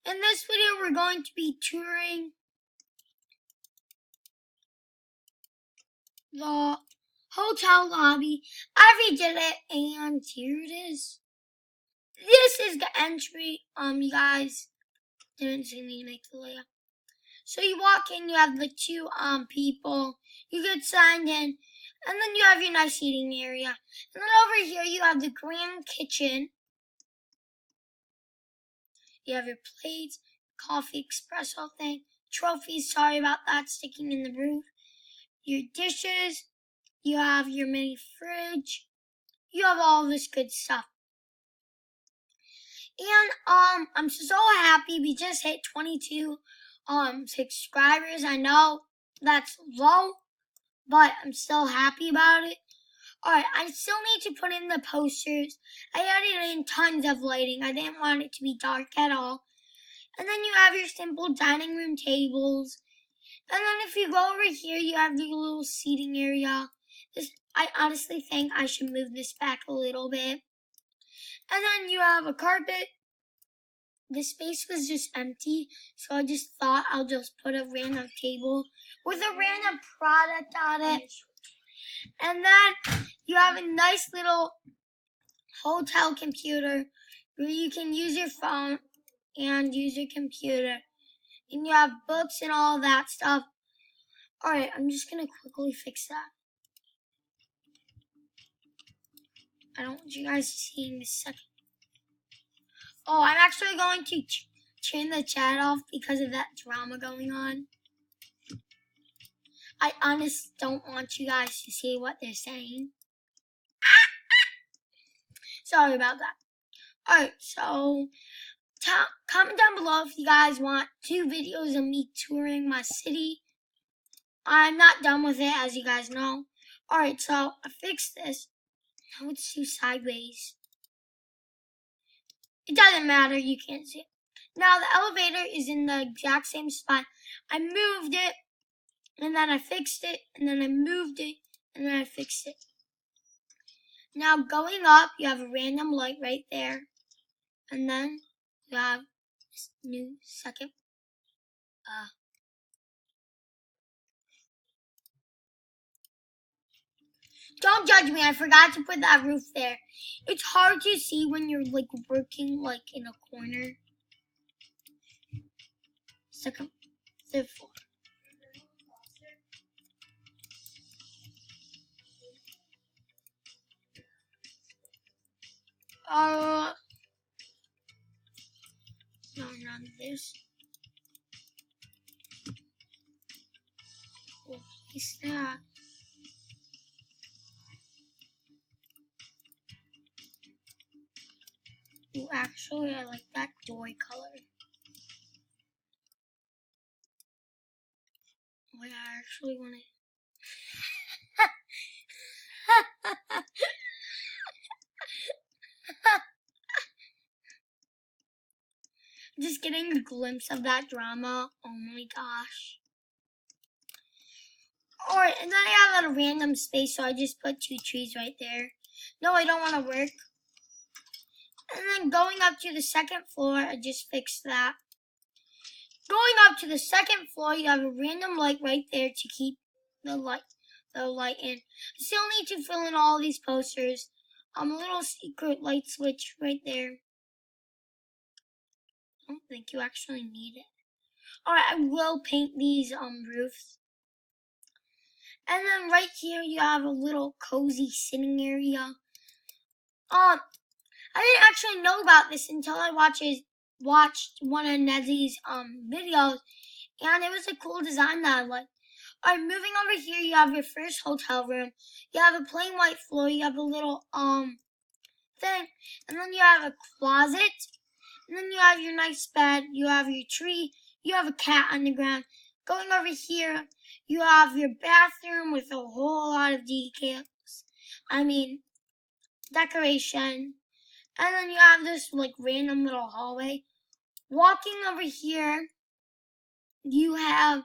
In this video, we're going to be touring the hotel lobby. I redid it, and here it is. This is the entry. You guys didn't see me make the layout. So you walk in, you have the two people. You get signed in, and then you have your nice seating area. And then over here, you have the grand kitchen. You have your plates, coffee espresso thing, trophies. Sorry about that sticking in the roof. Your dishes. You have your mini fridge. You have all this good stuff. And I'm so happy we just hit 22 subscribers. I know that's low, but I'm still happy about it. Alright, I still need to put in the posters. I added in tons of lighting. I didn't want it to be dark at all. And then you have your simple dining room tables. And then if you go over here, you have your little seating area. I honestly think I should move this back a little bit. And then you have a carpet. The space was just empty, so I just thought I'll just put a random table with a random product on it. And then you have a nice little hotel computer where you can use your phone and use your computer. And you have books and all that stuff. Alright, I'm just going to quickly fix that. I don't want you guys to see in a second. Oh, I'm actually going to turn the chat off because of that drama going on. I honestly don't want you guys to see what they're saying. Sorry about that. Alright, so comment down below if you guys want 2 videos of me touring my city. I'm not done with it, as you guys know. Alright, so I fixed this. Now it's too sideways. It doesn't matter, you can't see it. Now the elevator is in the exact same spot. I moved it, and then I fixed it, and then I moved it, and then I fixed it. Now going up, you have a random light right there. And then you have this new second. Don't judge me, I forgot to put that roof there. It's hard to see when you're like working like in a corner. Second, third floor. No, not this. What is that? Oh, actually, I like that door color. Wait, I actually want to. Just getting a glimpse of that drama. Oh my gosh. Alright, and then I have a random space, so I just put 2 trees right there. No, I don't want to work. And then going up to the second floor, I just fixed that. Going up to the second floor, you have a random light right there to keep the light in. I still need to fill in all these posters. A little secret light switch right there. I don't think you actually need it. Alright, I will paint these roofs. And then right here you have a little cozy sitting area. I didn't actually know about this until I watched one of Nezzy's videos, and it was a cool design that I liked. Alright, moving over here, you have your first hotel room. You have a plain white floor. You have a little thing, and then you have a closet, and then you have your nice bed. You have your tree. You have a cat on the ground. Going over here, you have your bathroom with a whole lot of decals. I mean, decoration. And then you have this like random little hallway. Walking over here, you have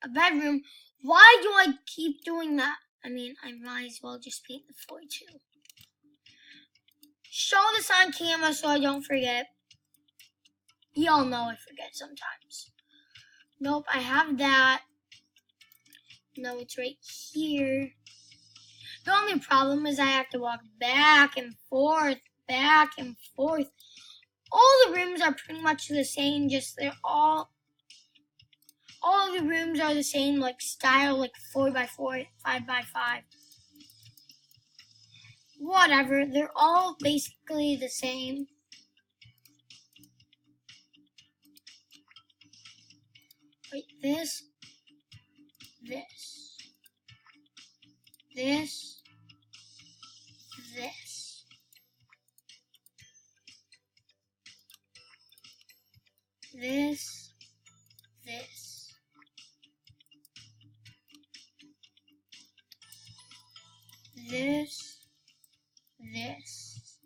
a bedroom. Why do I keep doing that? I mean, I might as well just paint the floor too. Show this on camera so I don't forget. Y'all know I forget sometimes. Nope, I have that. No, it's right here. The only problem is I have to walk back and forth, back and forth. All the rooms are pretty much the same, just they're all the rooms are the same, like style, like 4x4, 5x5. Whatever, they're all basically the same. Wait, this, this, this, this. This, this. This, this.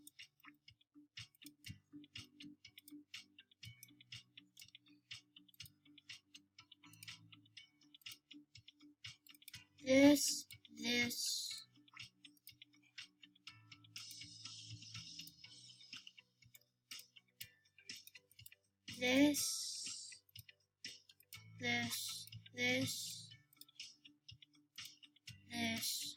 This, this. This, this, this, this.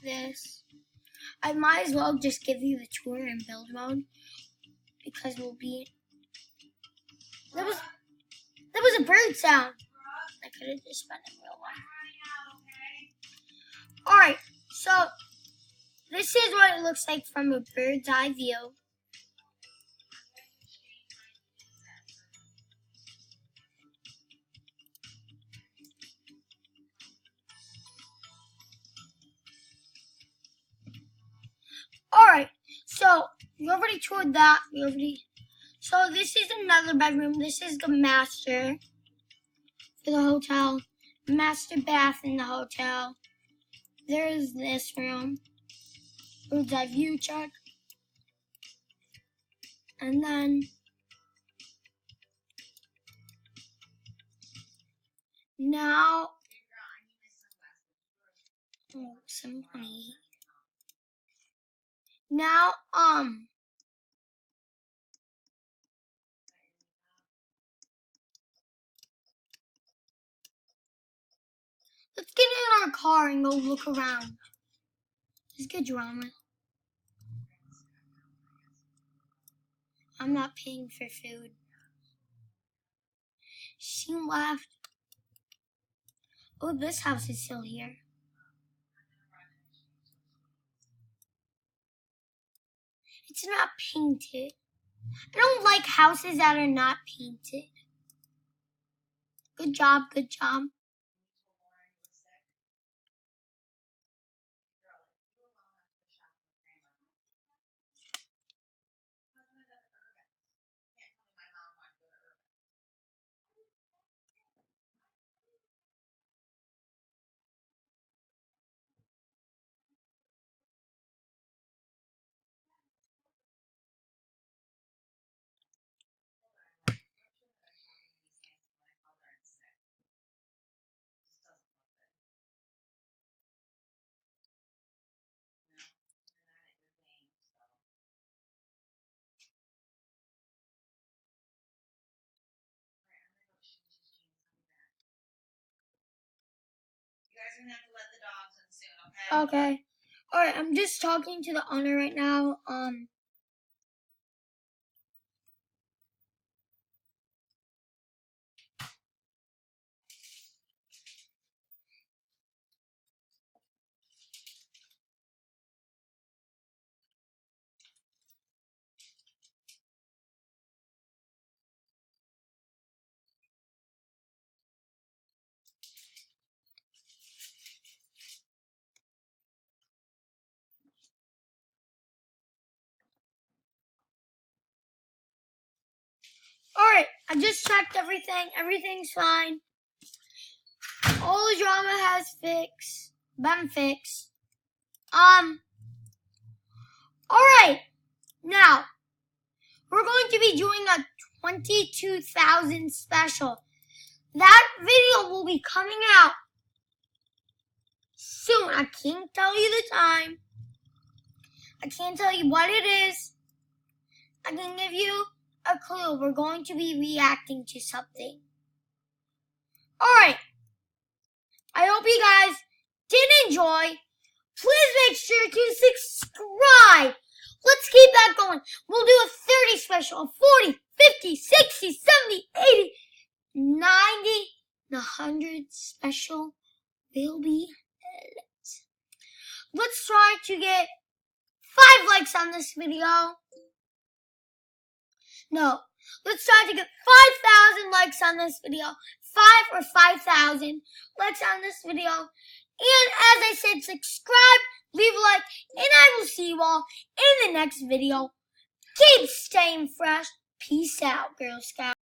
This. I might as well just give you the tour in build mode because we'll be. That was a bird sound. I could have just been in real life. Alright, so this is what it looks like from a bird's eye view. Alright, so we already toured that. So this is another bedroom. This is the master for the hotel. Master bath in the hotel. There's this room. Bird's eye view check. And then now some money. Now let's get in our car and go look around. Let's get drama. I'm not paying for food. She left. Oh, this house is still here. It's not painted. I don't like houses that are not painted. Good job, good job. Gonna have to let the dogs in soon, okay? Okay. Alright, I'm just talking to the owner right now. Alright, I just checked everything. Everything's fine. All the drama has been fixed. Alright, now we're going to be doing a 22,000 special. That video will be coming out soon. I can't tell you the time. I can't tell you what it is. I can give you a clue. We're going to be reacting to something. Alright. I hope you guys did enjoy. Please make sure to subscribe. Let's keep that going. We'll do a 30 special, a 40, 50, 60, 70, 80, 90, 100 special will be lit. Let's try to get 5 likes on this video. No, let's try to get 5,000 likes on this video. 5 or 5,000 likes on this video. And as I said, subscribe, leave a like, and I will see you all in the next video. Keep staying fresh. Peace out, Girl Scouts.